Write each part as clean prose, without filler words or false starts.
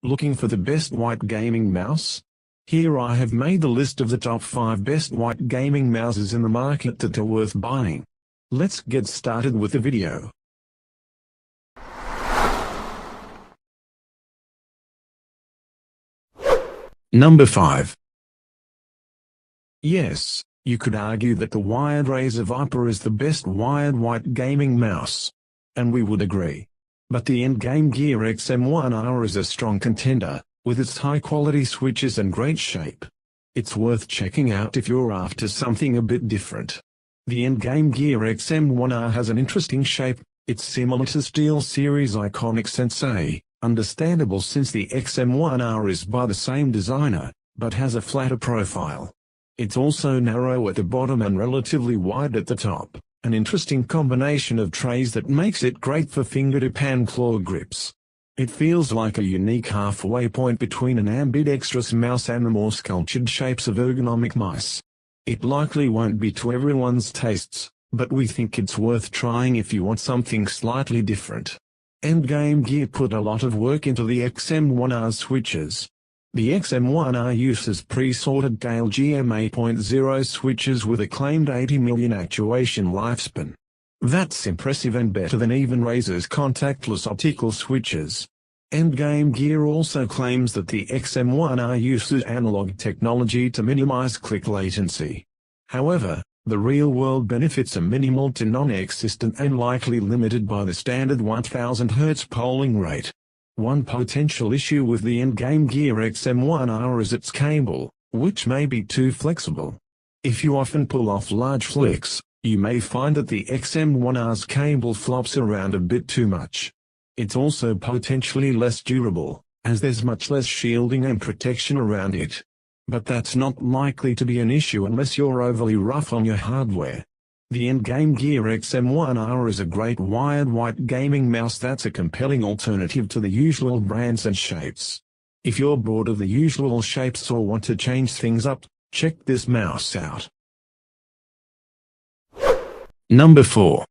Looking for the best white gaming mouse? Here I have made the list of the top 5 best white gaming mouses in the market that are worth buying. Let's get started with the video. Number 5. Yes, you could argue that the wired Razer Viper is the best wired white gaming mouse. And we would agree. But the Endgame Gear XM1R is a strong contender, with its high-quality switches and great shape. It's worth checking out if you're after something a bit different. The Endgame Gear XM1R has an interesting shape. It's similar to SteelSeries iconic Sensei, understandable since the XM1R is by the same designer, but has a flatter profile. It's also narrow at the bottom and relatively wide at the top. An interesting combination of trays that makes it great for finger-to-pan claw grips. It feels like a unique halfway point between an ambidextrous mouse and the more sculptured shapes of ergonomic mice. It likely won't be to everyone's tastes, but we think it's worth trying if you want something slightly different. Endgame Gear put a lot of work into the XM1R switches. The XM1R uses pre-sorted Gale GM 8.0 switches with a claimed 80 million actuation lifespan. That's impressive and better than even Razer's contactless optical switches. Endgame Gear also claims that the XM1R uses analog technology to minimize click latency. However, the real-world benefits are minimal to non-existent and likely limited by the standard 1000 Hz polling rate. One potential issue with the Endgame Gear XM1R is its cable, which may be too flexible. If you often pull off large flicks, you may find that the XM1R's cable flops around a bit too much. It's also potentially less durable, as there's much less shielding and protection around it. But that's not likely to be an issue unless you're overly rough on your hardware. The Endgame Gear XM1R is a great wired white gaming mouse that's a compelling alternative to the usual brands and shapes. If you're bored of the usual shapes or want to change things up, check this mouse out. Number 4.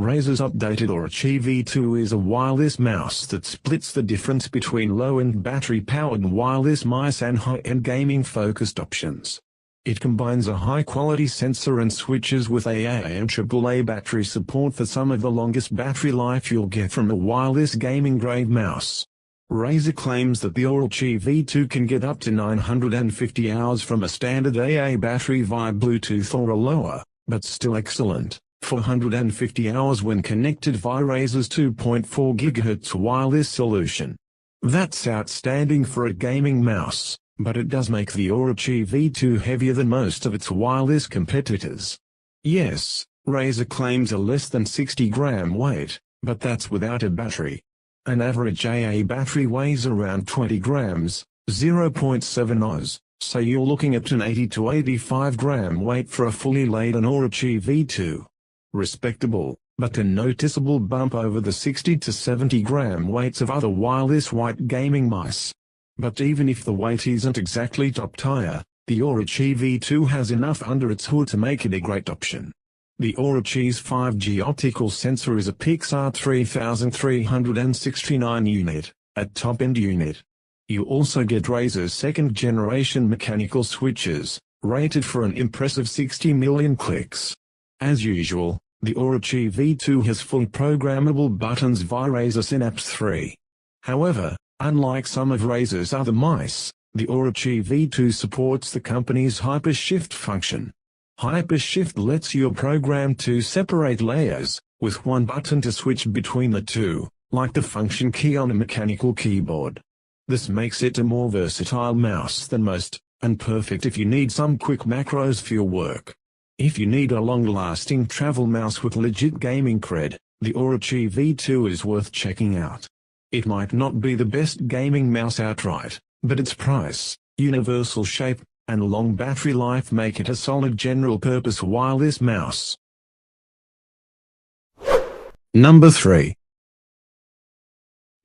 Razer's updated Orochi V2 is a wireless mouse that splits the difference between low-end battery-powered wireless mice and high-end gaming-focused options. It combines a high-quality sensor and switches with AA and AAA battery support for some of the longest battery life you'll get from a wireless gaming-grade mouse. Razer claims that the Orochi V2 can get up to 950 hours from a standard AA battery via Bluetooth or a lower, but still excellent, 450 hours when connected via Razer's 2.4 GHz wireless solution. That's outstanding for a gaming mouse. But it does make the Orochi V2 heavier than most of its wireless competitors. Yes, Razer claims a less than 60-gram weight, but that's without a battery. An average AA battery weighs around 20 grams, 0.7 oz, so you're looking at an 80 to 85-gram weight for a fully laden Orochi V2. Respectable, but a noticeable bump over the 60 to 70-gram weights of other wireless white gaming mice. But even if the weight isn't exactly top tier, the Orochi V2 has enough under its hood to make it a great option. The Orochi's 5G optical sensor is a Pixar 3369 unit, a top-end unit. You also get Razer's second-generation mechanical switches, rated for an impressive 60 million clicks. As usual, the Orochi V2 has fully programmable buttons via Razer Synapse 3. However, unlike some of Razer's other mice, the Orochi V2 supports the company's Hypershift function. Hypershift lets you program to separate layers, with one button to switch between the two, like the function key on a mechanical keyboard. This makes it a more versatile mouse than most, and perfect if you need some quick macros for your work. If you need a long-lasting travel mouse with legit gaming cred, the Orochi V2 is worth checking out. It might not be the best gaming mouse outright, but its price, universal shape, and long battery life make it a solid general-purpose wireless mouse. Number 3.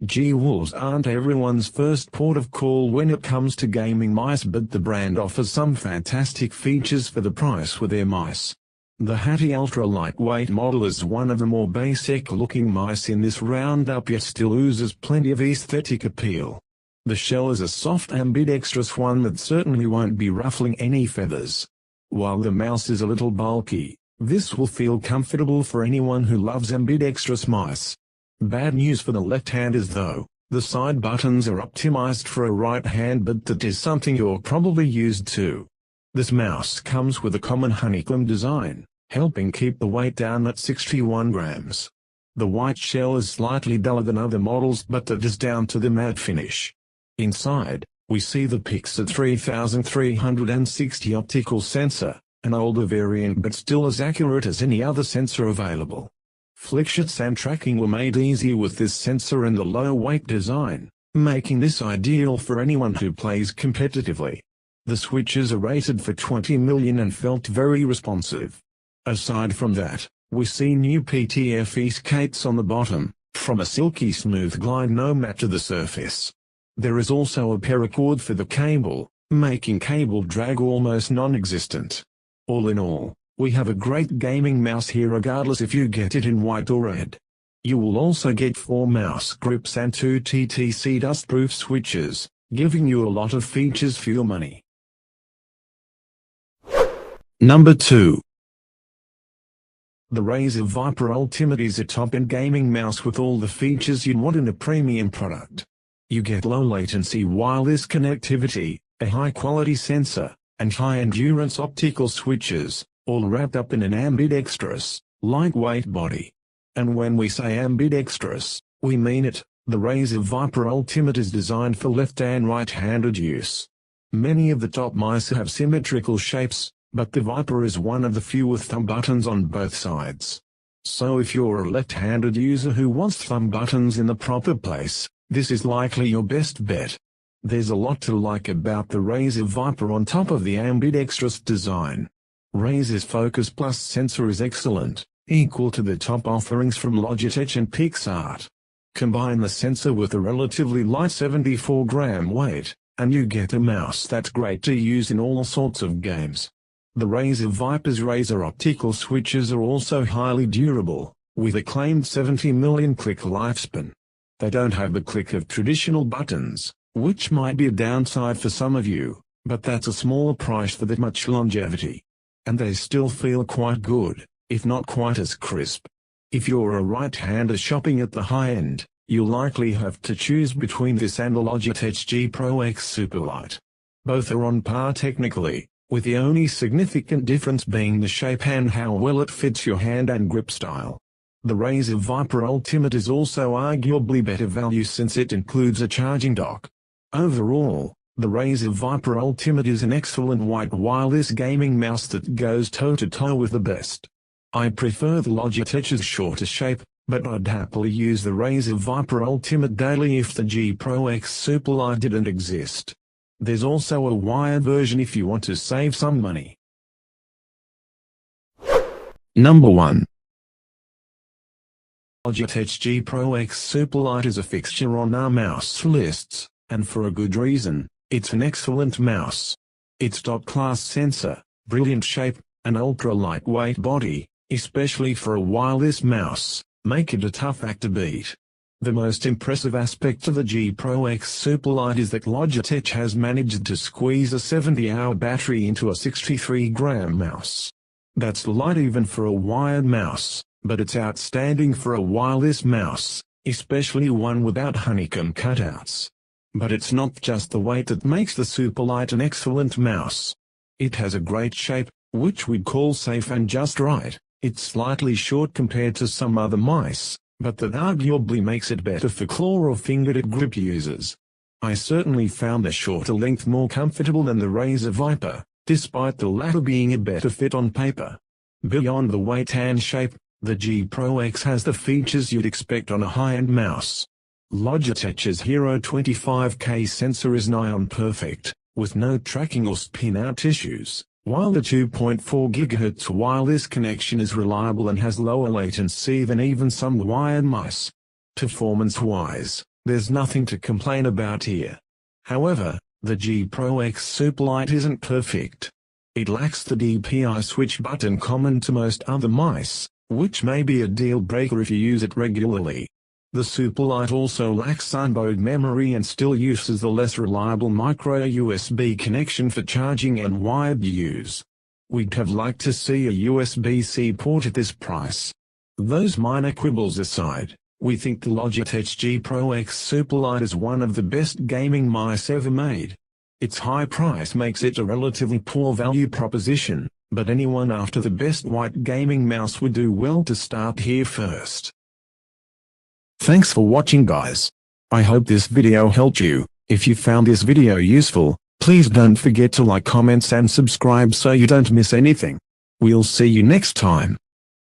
G-Wolves aren't everyone's first port of call when it comes to gaming mice, but the brand offers some fantastic features for the price with their mice. The Hattie Ultra Lightweight model is one of the more basic-looking mice in this roundup, yet still oozes plenty of aesthetic appeal. The shell is a soft ambidextrous one that certainly won't be ruffling any feathers. While the mouse is a little bulky, this will feel comfortable for anyone who loves ambidextrous mice. Bad news for the left-handers though, the side buttons are optimized for a right hand, but that is something you're probably used to. This mouse comes with a common honeycomb design, helping keep the weight down at 61 grams. The white shell is slightly duller than other models, but that is down to the matte finish. Inside, we see the Pixar 3360 optical sensor, an older variant but still as accurate as any other sensor available. Flickshots and tracking were made easy with this sensor and the low-weight design, making this ideal for anyone who plays competitively. The switches are rated for 20 million and felt very responsive. Aside from that, we see new PTFE skates on the bottom, from a silky smooth glide no mat to the surface. There is also a paracord for the cable, making cable drag almost non-existent. All in all, we have a great gaming mouse here regardless if you get it in white or red. You will also get 4 mouse grips and 2 TTC dust-proof switches, giving you a lot of features for your money. Number 2. The Razer Viper Ultimate is a top-end gaming mouse with all the features you'd want in a premium product. You get low-latency wireless connectivity, a high-quality sensor, and high-endurance optical switches, all wrapped up in an ambidextrous, lightweight body. And when we say ambidextrous, we mean it. The Razer Viper Ultimate is designed for left and right-handed use. Many of the top mice have symmetrical shapes, but the Viper is one of the few with thumb buttons on both sides. So if you're a left-handed user who wants thumb buttons in the proper place, this is likely your best bet. There's a lot to like about the Razer Viper on top of the ambidextrous design. Razer's Focus Plus sensor is excellent, equal to the top offerings from Logitech and PixArt. Combine the sensor with a relatively light 74-gram weight, and you get a mouse that's great to use in all sorts of games. The Razer Viper's Razer optical switches are also highly durable, with a claimed 70 million click lifespan. They don't have the click of traditional buttons, which might be a downside for some of you, but that's a small price for that much longevity. And they still feel quite good, if not quite as crisp. If you're a right-hander shopping at the high end, you'll likely have to choose between this and the Logitech G Pro X Superlight. Both are on par technically, with the only significant difference being the shape and how well it fits your hand and grip style. The Razer Viper Ultimate is also arguably better value since it includes a charging dock. Overall, the Razer Viper Ultimate is an excellent white wireless gaming mouse that goes toe-to-toe with the best. I prefer the Logitech's shorter shape, but I'd happily use the Razer Viper Ultimate daily if the G Pro X Superlight didn't exist. There's also a wired version if you want to save some money. Number 1. Logitech G Pro X Superlight is a fixture on our mouse lists, and for a good reason. It's an excellent mouse. Its top-class sensor, brilliant shape, and ultra-lightweight body, especially for a wireless mouse, make it a tough act to beat. The most impressive aspect of the G Pro X Superlight is that Logitech has managed to squeeze a 70-hour battery into a 63-gram mouse. That's light even for a wired mouse, but it's outstanding for a wireless mouse, especially one without honeycomb cutouts. But it's not just the weight that makes the Superlight an excellent mouse. It has a great shape, which we'd call safe and just right. It's slightly short compared to some other mice, but that arguably makes it better for claw or fingertip grip users. I certainly found the shorter length more comfortable than the Razer Viper, despite the latter being a better fit on paper. Beyond the weight and shape, the G Pro X has the features you'd expect on a high-end mouse. Logitech's Hero 25K sensor is nigh on perfect, with no tracking or spin-out issues, while the 2.4 GHz wireless connection is reliable and has lower latency than even some wired mice. Performance-wise, there's nothing to complain about here. However, the G Pro X Superlight isn't perfect. It lacks the DPI switch button common to most other mice, which may be a deal breaker if you use it regularly. The Superlight also lacks onboard memory and still uses the less reliable micro USB connection for charging and wired use. We'd have liked to see a USB-C port at this price. Those minor quibbles aside, we think the Logitech G Pro X Superlight is one of the best gaming mice ever made. Its high price makes it a relatively poor value proposition, but anyone after the best white gaming mouse would do well to start here first. Thanks for watching, guys. I hope this video helped you. If you found this video useful, please don't forget to like, comments and subscribe so you don't miss anything. We'll see you next time.